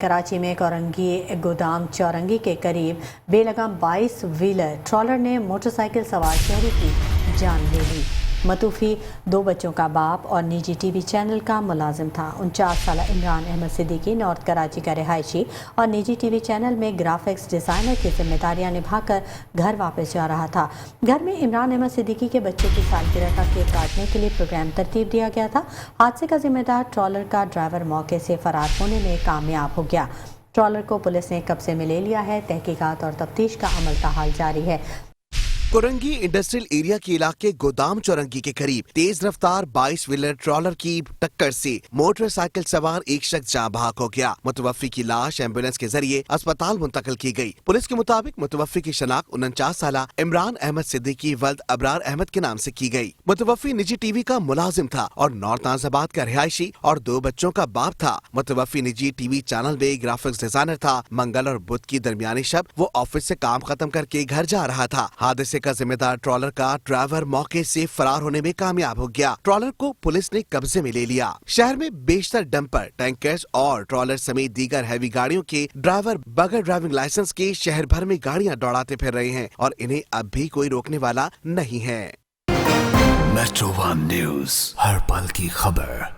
कराची में कोरंगी गोदाम चौरंगी के करीब बेलगाम 22 व्हीलर ट्रॉलर ने मोटरसाइकिल सवार शहरी की जान ले ली। मतूफी 2 बच्चों का बाप और निजी टीवी चैनल का मुलाजिम था। 49 साल इमरान अहमद सिद्दीकी नॉर्थ कराची का रिहायशी और निजी टीवी चैनल में ग्राफिक्स डिज़ाइनर की जिम्मेदारियां निभाकर घर वापस जा रहा था। घर में इमरान अहमद सिद्दीकी के बच्चे की सालगिरह का केक काटने के लिए प्रोग्राम तरतीब दिया गया था। हादसे का जिम्मेदार ट्रॉलर का ड्राइवर मौके से फरार होने में कामयाब हो गया। ट्रॉलर को पुलिस ने कब्जे में ले लिया है। तहकीकात और तफ्तीश का अमल ताहाल जारी है। कोरंगी इंडस्ट्रियल एरिया के इलाके गोदाम चौरंगी के करीब तेज रफ्तार 22 व्हीलर ट्रॉलर की टक्कर से मोटरसाइकिल सवार एक शख्स जाँ बहक हो गया। मुतवफ्फी की लाश एम्बुलेंस के जरिए अस्पताल मुंतकिल की गई। पुलिस के मुताबिक मुतवफ्फी की शनाख्त 49 साल इमरान अहमद सिद्दीकी वल्द अबरार अहमद के नाम से की गई। मुतवफ्फी निजी टीवी का मुलाजिम था और नॉर्थ नाज़ाबाद का रिहायशी और 2 बच्चों का बाप था। मुतवफ्फी निजी टीवी चैनल में ग्राफिक्स डिजाइनर था। मंगल और बुध की दरमियानी शब वो ऑफिस से काम खत्म करके घर जा रहा था। हादसे का जिम्मेदार ट्रॉलर का ड्राइवर मौके से फरार होने में कामयाब हो गया। ट्रॉलर को पुलिस ने कब्जे में ले लिया। शहर में बेशतर डंपर, टैंकर्स और ट्रॉलर समेत दीगर हैवी गाड़ियों के ड्राइवर बगैर ड्राइविंग लाइसेंस के शहर भर में गाड़ियां दौड़ाते फिर रहे हैं और इन्हें अब भी कोई रोकने वाला नहीं है। मेट्रो 1 न्यूज़, हर पल की खबर।